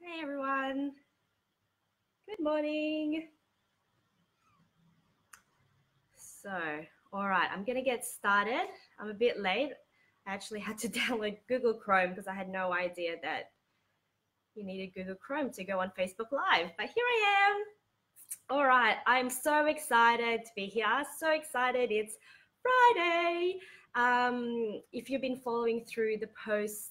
Hey everyone, good morning. So, all right, I'm gonna get started. I'm a bit late. I actually had to download Google Chrome because I had no idea that you needed Google Chrome to go on Facebook Live. But here I am. All right, I'm so excited to be here. So excited. It's Friday. If you've been following through the post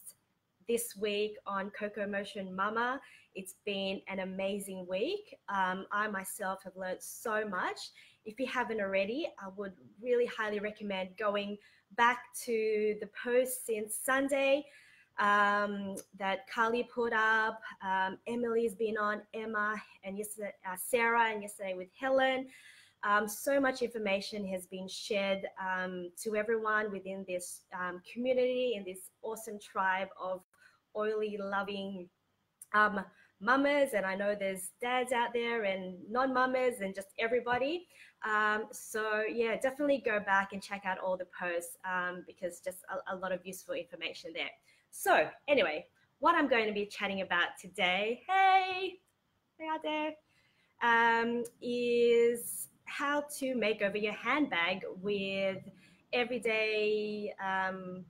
this week on Coco Motion Mama, it's been an amazing week. I myself have learned so much. If you haven't already, I would really highly recommend going back to the post since Sunday that Carly put up. Emily's been on, Emma, and yesterday Sarah, and yesterday with Helen. So much information has been shared to everyone within this community and this awesome tribe of oily loving mamas, and I know there's dads out there and non-mamas and just everybody. So yeah, definitely go back and check out all the posts because just a lot of useful information there. So anyway, what I'm going to be chatting about today, hey out there, is how to make over your handbag with everyday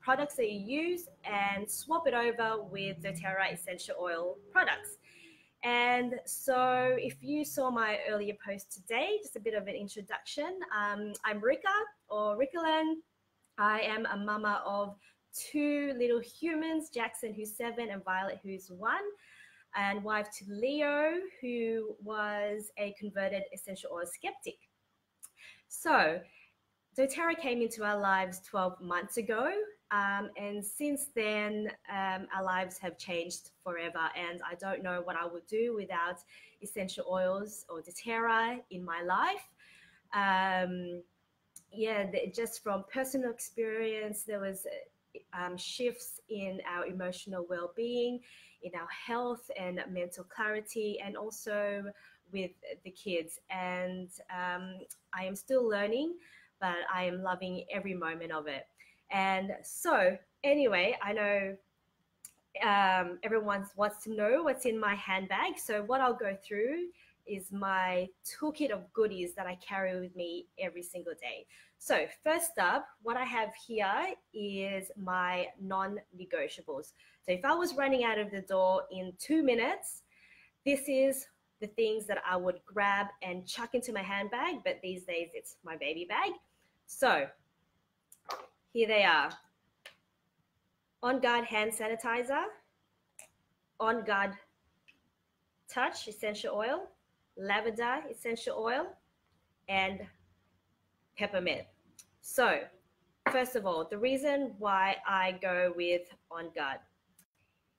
products that you use and swap it over with doTERRA essential oil products. And so if you saw my earlier post today, just a bit of an introduction. I'm Rika, or Ricalin. I am a mama of two little humans, Jackson, who's 7, and Violet, who's 1, and wife to Leo, who was a converted essential oil skeptic. So doTERRA came into our lives 12 months ago, and since then our lives have changed forever, and I don't know what I would do without essential oils or doTERRA in my life. Yeah, just from personal experience, there was shifts in our emotional well-being, in our health and mental clarity, and also with the kids. And I am still learning, but I am loving every moment of it. And so anyway, I know everyone wants to know what's in my handbag. So what I'll go through is my toolkit of goodies that I carry with me every single day. So first up, what I have here is my non-negotiables. So if I was running out of the door in 2 minutes, this is the things that I would grab and chuck into my handbag, but these days it's my baby bag. So here they are. On Guard hand sanitizer, On Guard Touch essential oil, lavender essential oil, and peppermint. So first of all, the reason why I go with On Guard.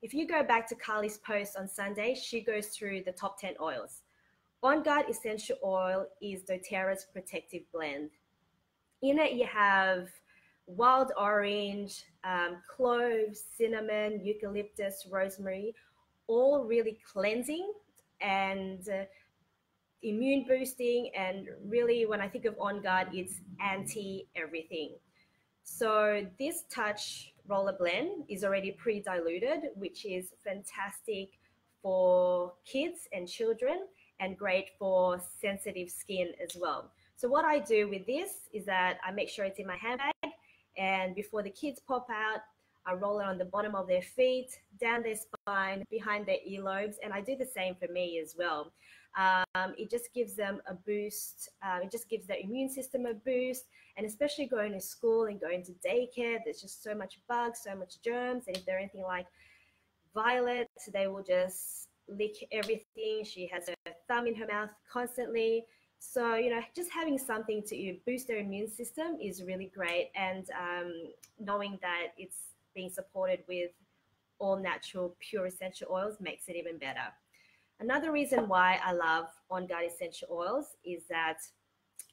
If you go back to Carly's post on Sunday, she goes through the top 10 oils. On Guard essential oil is doTERRA's protective blend. In it, you have wild orange, cloves, cinnamon, eucalyptus, rosemary, all really cleansing and immune boosting. And really, when I think of On Guard, it's anti everything. So this touch roller blend is already pre-diluted, which is fantastic for kids and children and great for sensitive skin as well. So what I do with this is that I make sure it's in my handbag, and before the kids pop out, I roll it on the bottom of their feet, down their spine, behind their earlobes, and I do the same for me as well. It just gives them a boost. It just gives their immune system a boost, and especially going to school and going to daycare, there's just so much bugs, so much germs, and if they're anything like Violet, they will just lick everything. She has her thumb in her mouth constantly. So, you know, just having something to boost their immune system is really great, and knowing that it's being supported with all natural, pure essential oils makes it even better. Another reason why I love On Guard essential oils is that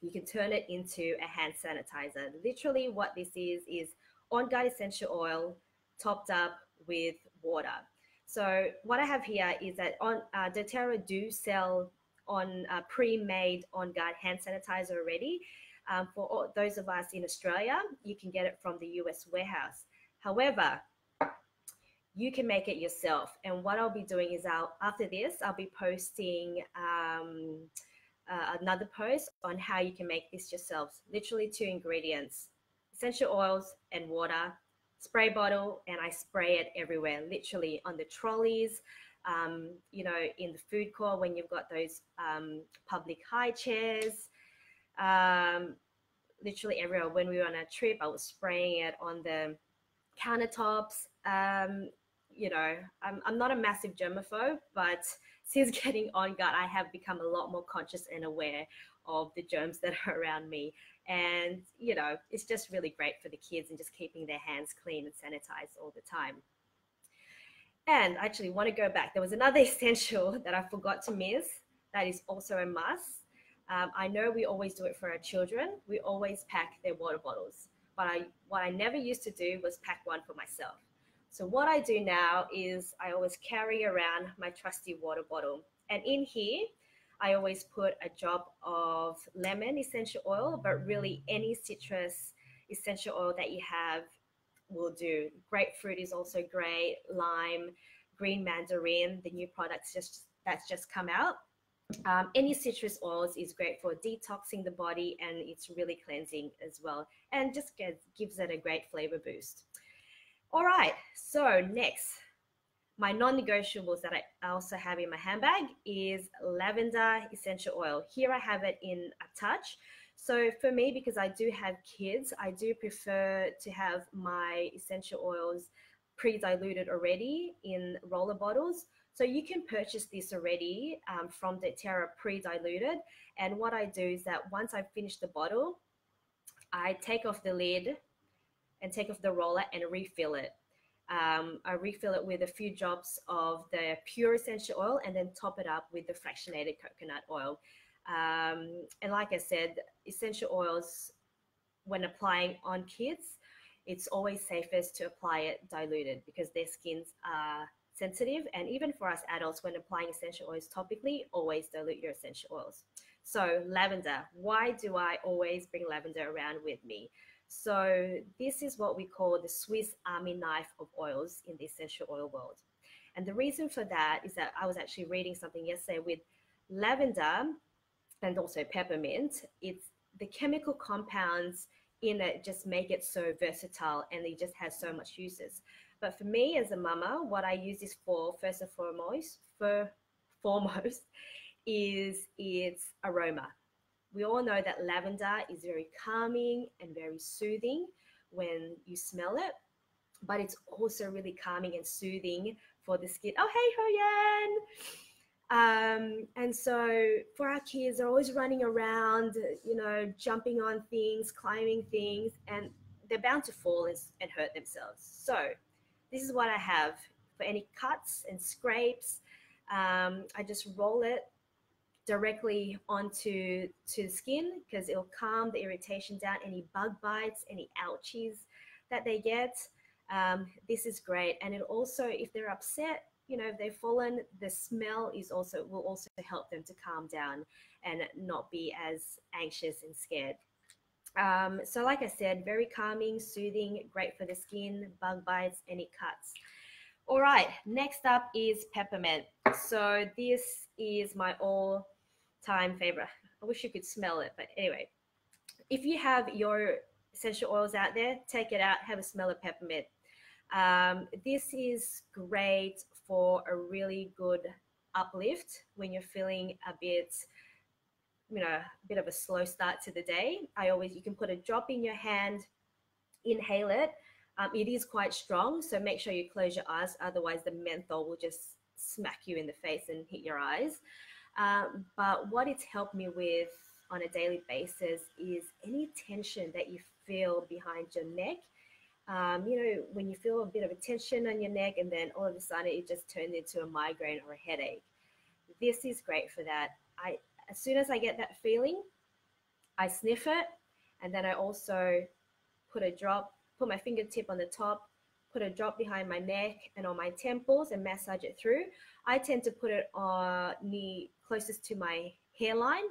you can turn it into a hand sanitizer. Literally what this is On Guard essential oil topped up with water. So what I have here is that doTERRA do sell on pre-made On Guard hand sanitizer already. For all, those of us in Australia, you can get it from the US warehouse. However, you can make it yourself. And what I'll be doing is after this, I'll be posting another post on how you can make this yourselves. Literally 2 ingredients: essential oils and water, spray bottle, and I spray it everywhere, literally on the trolleys, in the food court when you've got those public high chairs, um, literally everywhere. When we were on a trip, I was spraying it on the countertops. I'm not a massive germaphobe, but since getting on gut, I have become a lot more conscious and aware of the germs that are around me. And, it's just really great for the kids and just keeping their hands clean and sanitized all the time. And I actually want to go back. There was another essential that I forgot to miss that is also a must. I know we always do it for our children. We always pack their water bottles. But what I never used to do was pack one for myself. So what I do now is I always carry around my trusty water bottle. And in here, I always put a drop of lemon essential oil, but really any citrus essential oil that you have will do. Grapefruit is also great, lime, green mandarin, the new products that's just come out. Any citrus oils is great for detoxing the body, and it's really cleansing as well, and just gives it a great flavor boost. All right, so next, my non-negotiables that I also have in my handbag is lavender essential oil. Here I have it in a touch. So for me, because I do have kids, I do prefer to have my essential oils pre-diluted already in roller bottles. So you can purchase this already from doTERRA pre-diluted. And what I do is that once I finish the bottle, I take off the lid and take off the roller and refill it. I refill it with a few drops of the pure essential oil and then top it up with the fractionated coconut oil. And like I said, essential oils, when applying on kids, it's always safest to apply it diluted because their skins are sensitive. And even for us adults, when applying essential oils topically, always dilute your essential oils. So lavender, why do I always bring lavender around with me? So this is what we call the Swiss Army knife of oils in the essential oil world. And the reason for that is that I was actually reading something yesterday with lavender and also peppermint. It's the chemical compounds in it just make it so versatile, and it just has so much uses. But for me as a mama, what I use this for first and foremost is its aroma. We all know that lavender is very calming and very soothing when you smell it, but it's also really calming and soothing for the skin. Oh, hey, Hoyan! And so for our kids, they're always running around, jumping on things, climbing things, and they're bound to fall and hurt themselves. So this is what I have for any cuts and scrapes. I just roll it directly onto the skin because it'll calm the irritation down, any bug bites, any ouchies that they get. This is great. And it also, if they're upset, if they've fallen, the smell will also help them to calm down and not be as anxious and scared. So like I said, very calming, soothing, great for the skin, bug bites, any cuts. All right, next up is peppermint. So this is my all-time favorite. I wish you could smell it, but anyway, if you have your essential oils out there, take it out, have a smell of peppermint. This is great for a really good uplift when you're feeling a bit of a slow start to the day. You can put a drop in your hand, inhale it. It is quite strong, so make sure you close your eyes, otherwise the menthol will just smack you in the face and hit your eyes. But what it's helped me with on a daily basis is any tension that you feel behind your neck. When you feel a bit of a tension on your neck and then all of a sudden it just turns into a migraine or a headache. This is great for that. As soon as I get that feeling, I sniff it, and then I also put my fingertip on the top, put a drop behind my neck and on my temples and massage it through. I tend to put it on closest to my hairline,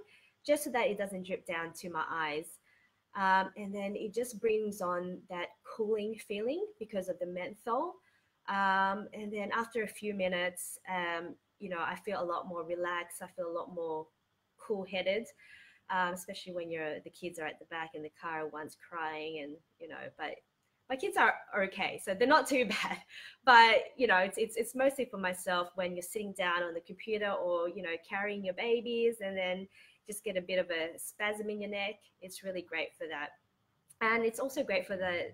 just so that it doesn't drip down to my eyes. And then it just brings on that cooling feeling because of the menthol. And then after a few minutes, I feel a lot more relaxed. I feel a lot more cool-headed, especially when the kids are at the back in the car, one's crying, and but my kids are okay, so they're not too bad. But it's mostly for myself when you're sitting down on the computer or carrying your babies, and then just get a bit of a spasm in your neck. It's really great for that. And it's also great for the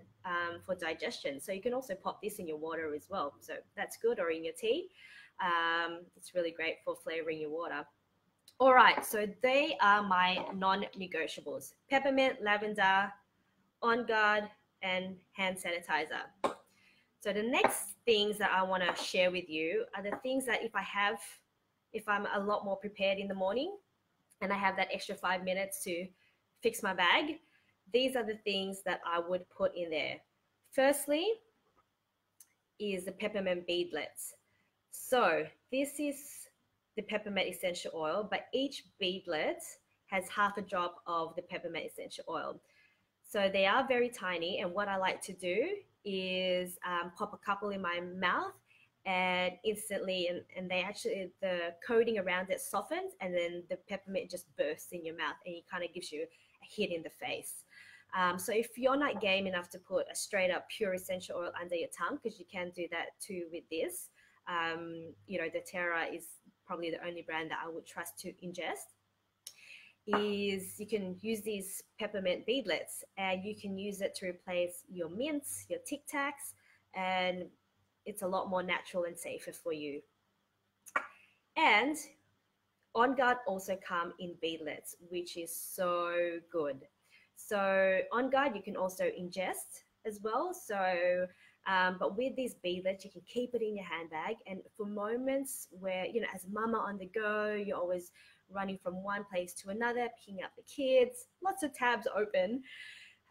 for digestion. So you can also pop this in your water as well. So that's good, or in your tea. It's really great for flavoring your water. All right, so they are my non-negotiables: peppermint, lavender, On Guard, and hand sanitizer. So the next things that I want to share with you are the things that if I'm a lot more prepared in the morning and I have that extra 5 minutes to fix my bag, these are the things that I would put in there. Firstly is the peppermint beadlets. So this is the peppermint essential oil, but each beadlet has half a drop of the peppermint essential oil. So they are very tiny, and what I like to do is pop a couple in my mouth, and instantly, and they actually, the coating around it softens, and then the peppermint just bursts in your mouth, and it kind of gives you a hit in the face. So if you're not game enough to put a straight up pure essential oil under your tongue, because you can do that too with this, the Terra is probably the only brand that I would trust to ingest. Is you can use these peppermint beadlets, and you can use it to replace your mints, your Tic Tacs, and it's a lot more natural and safer for you. And On Guard also come in beadlets, which is so good. So On Guard you can also ingest as well. So but with these beadlets, you can keep it in your handbag, and for moments where as mama on the go, you're always running from one place to another, picking up the kids, lots of tabs open.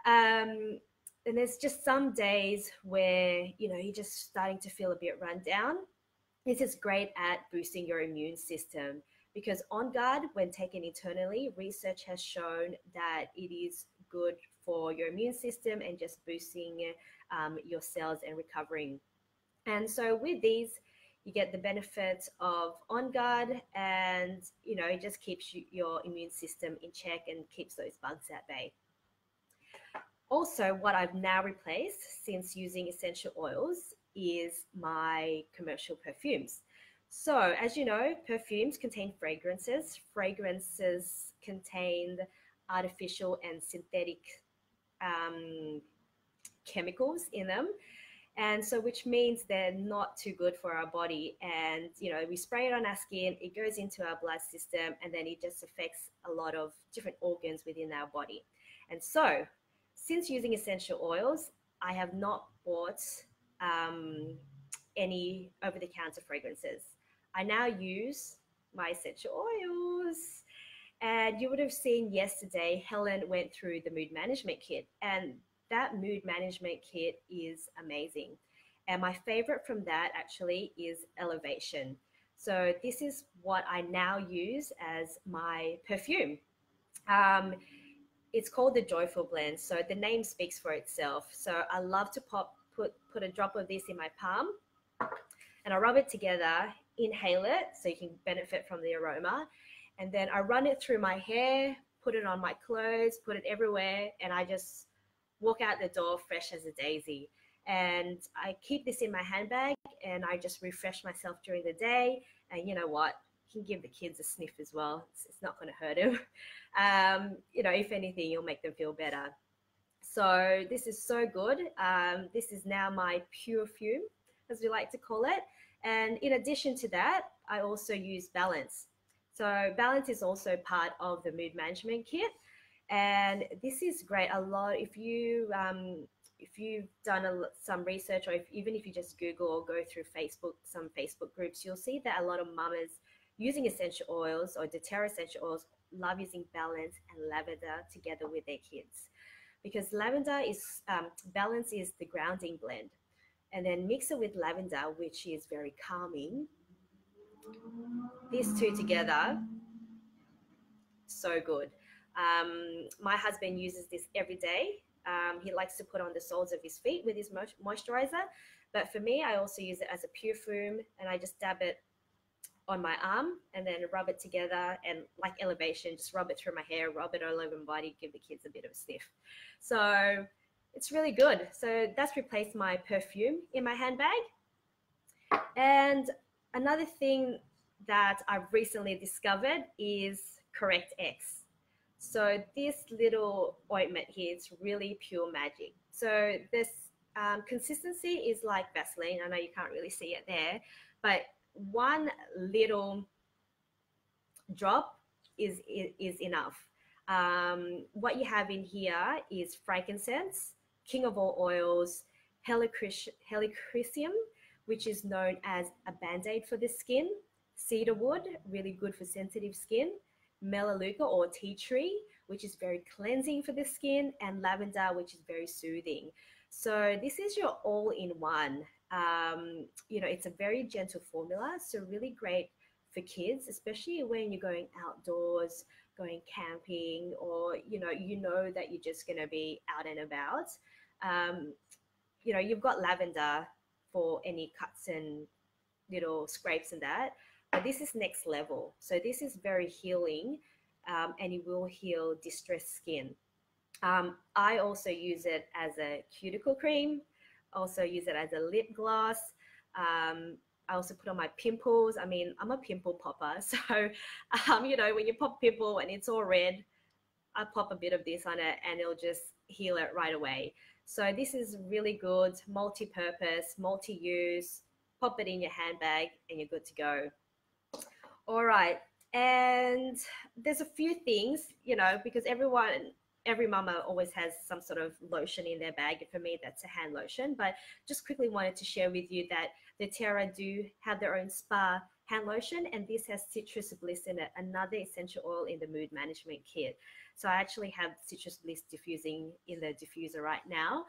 And there's just some days where you're just starting to feel a bit run down. This is great at boosting your immune system, because On Guard, when taken internally, research has shown that it is good for your immune system and just boosting your cells and recovering. And so with these, you get the benefits of On Guard, and it just keeps your immune system in check and keeps those bugs at bay. Also, what I've now replaced since using essential oils is my commercial perfumes. So, as you know, perfumes contain fragrances. Fragrances contain artificial and synthetic chemicals in them. And so, which means they're not too good for our body. And, we spray it on our skin, it goes into our blood system, and then it just affects a lot of different organs within our body. And so, since using essential oils, I have not bought any over-the-counter fragrances. I now use my essential oils. And you would have seen yesterday, Helen went through the mood management kit, and that mood management kit is amazing. And my favorite from that actually is Elevation. So this is what I now use as my perfume. It's called the Joyful Blend. So the name speaks for itself. So I love to put a drop of this in my palm, and I rub it together, inhale it so you can benefit from the aroma. And then I run it through my hair, put it on my clothes, put it everywhere, and I just walk out the door fresh as a daisy. And I keep this in my handbag, and I just refresh myself during the day. And you know what? You can give the kids a sniff as well. It's not going to hurt them. If anything, you'll make them feel better. So this is so good. This is now my pure fume, as we like to call it. And in addition to that, I also use Balance. So Balance is also part of the mood management kit. And this is great. A lot, if you've done some research, or even if you just Google or go through Facebook, some Facebook groups, you'll see that a lot of mamas using essential oils or doTERRA essential oils love using Balance and lavender together with their kids, because Balance is the grounding blend, and then mix it with lavender, which is very calming. These two together, so good. My husband uses this every day. He likes to put on the soles of his feet with his moisturizer, But for me, I also use it as a perfume, and I just dab it on my arm and then rub it together, and like elevation, just rub it through my hair, rub it all over my body, give the kids a bit of a sniff. So it's really good. So that's replaced my perfume in my handbag. And another thing that I've recently discovered is Correct X. So this little ointment here, it's really pure magic. So this consistency is like Vaseline. I know you can't really see it there, but one little drop is enough. What you have in here is frankincense, king of all oils, helichrysum, which is known as a band-aid for the skin, cedarwood, really good for sensitive skin, melaleuca or tea tree, which is very cleansing for the skin, and lavender, which is very soothing. So this is your all-in-one. It's a very gentle formula, so really great for kids, especially when you're going outdoors, going camping, or that you're just going to be out and about. You've got lavender for any cuts and little scrapes and that, but this is next level. So this is very healing, and it will heal distressed skin. I also use it as a cuticle cream, also use it as a lip gloss. I also put on my pimples. I mean, I'm a pimple popper. So, when you pop a pimple and it's all red, I pop a bit of this on it and it'll just heal it right away. So this is really good, multi-purpose, multi-use. Pop it in your handbag and you're good to go. All right. And there's a few things, because every mama always has some sort of lotion in their bag. And for me, that's a hand lotion. But just quickly wanted to share with you that the Terra do have their own spa hand lotion, and this has citrus bliss in it, another essential oil in the mood management kit. So I actually have citrus bliss diffusing in the diffuser right now.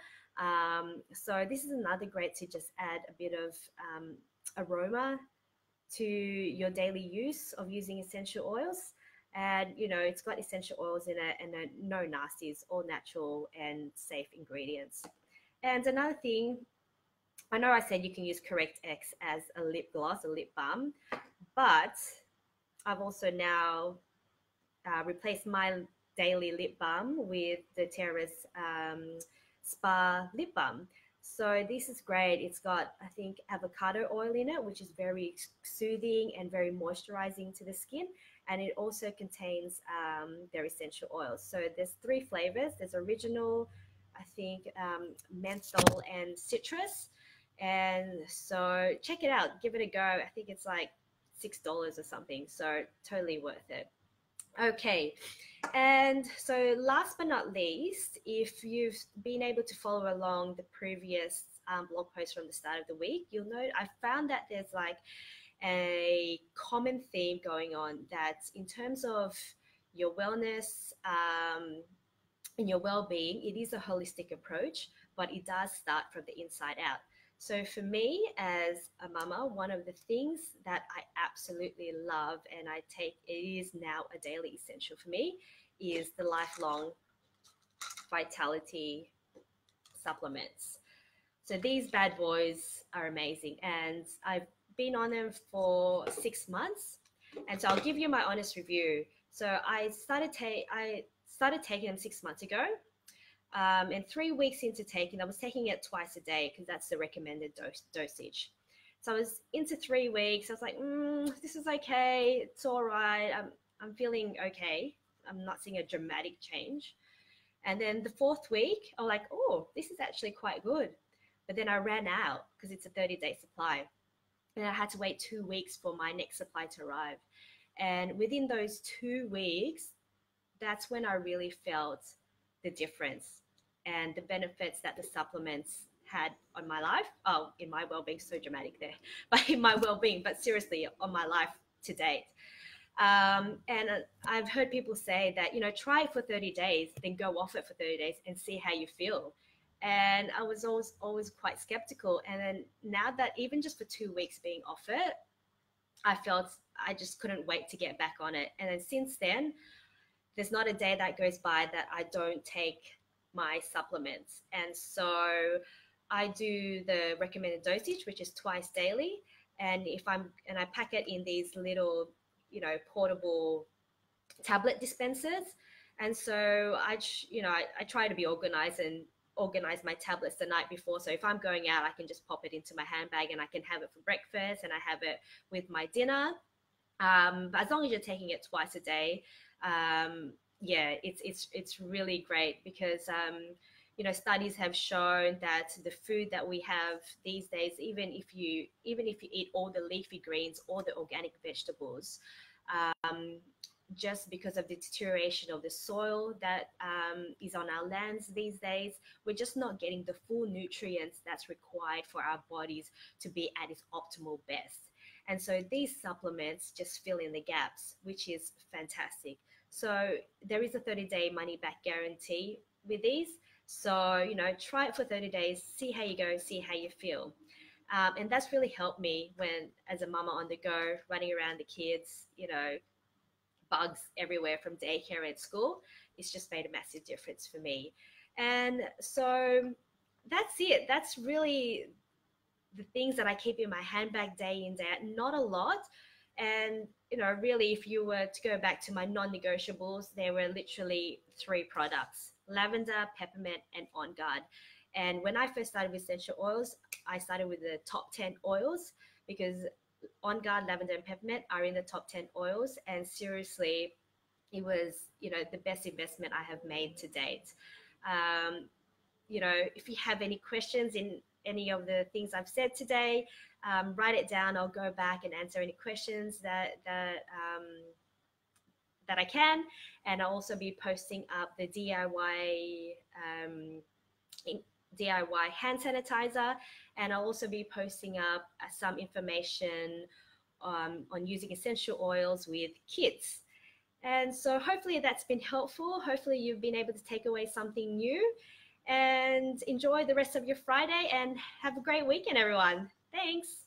So this is another great to just add a bit of aroma to your daily use of using essential oils. And it's got essential oils in it, and no nasties, all natural and safe ingredients. And another thing, I know I said you can use Correct X as a lip gloss, a lip balm, but I've also now replaced my daily lip balm with the Terra's Spa lip balm. So this is great. It's got, I think, avocado oil in it, which is very soothing and very moisturizing to the skin. And it also contains their essential oils. So there's 3 flavors. There's original, I think, menthol and citrus. And so check it out. Give it a go. I think it's like $6 or something. So totally worth it. Okay, and so last but not least, if you've been able to follow along the previous blog post from the start of the week, you'll know I found that there's like a common theme going on, that in terms of your wellness and your well-being, it is a holistic approach, but it does start from the inside out. So for me as a mama, one of the things that I absolutely love and I take, it is now a daily essential for me, is the Lifelong Vitality supplements. So these bad boys are amazing, and I've been on them for 6 months. And so I'll give you my honest review. So I started taking them 6 months ago. And 3 weeks into taking, I was taking it twice a day because that's the recommended dosage. So I was into 3 weeks. I was like, this is okay. It's all right. I'm feeling okay. I'm not seeing a dramatic change. And then the 4th week, I'm like, oh, this is actually quite good. But then I ran out because it's a 30-day supply. And I had to wait 2 weeks for my next supply to arrive. And within those 2 weeks, that's when I really felt the difference and the benefits that the supplements had on my life. Oh, in my well-being, so dramatic there, but in my well-being, but seriously on my life to date. And I've heard people say that, try it for 30 days, then go off it for 30 days and see how you feel. And I was always quite skeptical. And then now that even just for 2 weeks being off it, I felt I just couldn't wait to get back on it. And then since then, there's not a day that goes by that I don't take my supplements. And so I do the recommended dosage, which is twice daily. And I pack it in these little, portable tablet dispensers. And so I try to be organized and organize my tablets the night before. So if I'm going out, I can just pop it into my handbag and I can have it for breakfast and I have it with my dinner. But as long as you're taking it twice a day, yeah, it's really great because studies have shown that the food that we have these days, even if you eat all the leafy greens, all the organic vegetables, um, just because of the deterioration of the soil that is on our lands these days, we're just not getting the full nutrients that's required for our bodies to be at its optimal best. And so these supplements just fill in the gaps, which is fantastic. So there is a 30-day money back guarantee with these. So, try it for 30 days, see how you go, see how you feel. And that's really helped me when, as a mama on the go, running around the kids, bugs everywhere from daycare and school. It's just made a massive difference for me. And so that's it. That's really the things that I keep in my handbag day in, day out. Not a lot. And, really, if you were to go back to my non negotiables, there were literally three products: lavender, peppermint, and On Guard. And when I first started with essential oils, I started with the top 10 oils because On Guard, lavender, and peppermint are in the top 10 oils. And seriously, it was, the best investment I have made to date. Um, if you have any questions in any of the things I've said today, write it down. I'll go back and answer any questions that I can. And I'll also be posting up the DIY hand sanitizer, and I'll also be posting up some information on using essential oils with kids. And so hopefully that's been helpful. Hopefully you've been able to take away something new, and enjoy the rest of your Friday and have a great weekend, everyone. Thanks.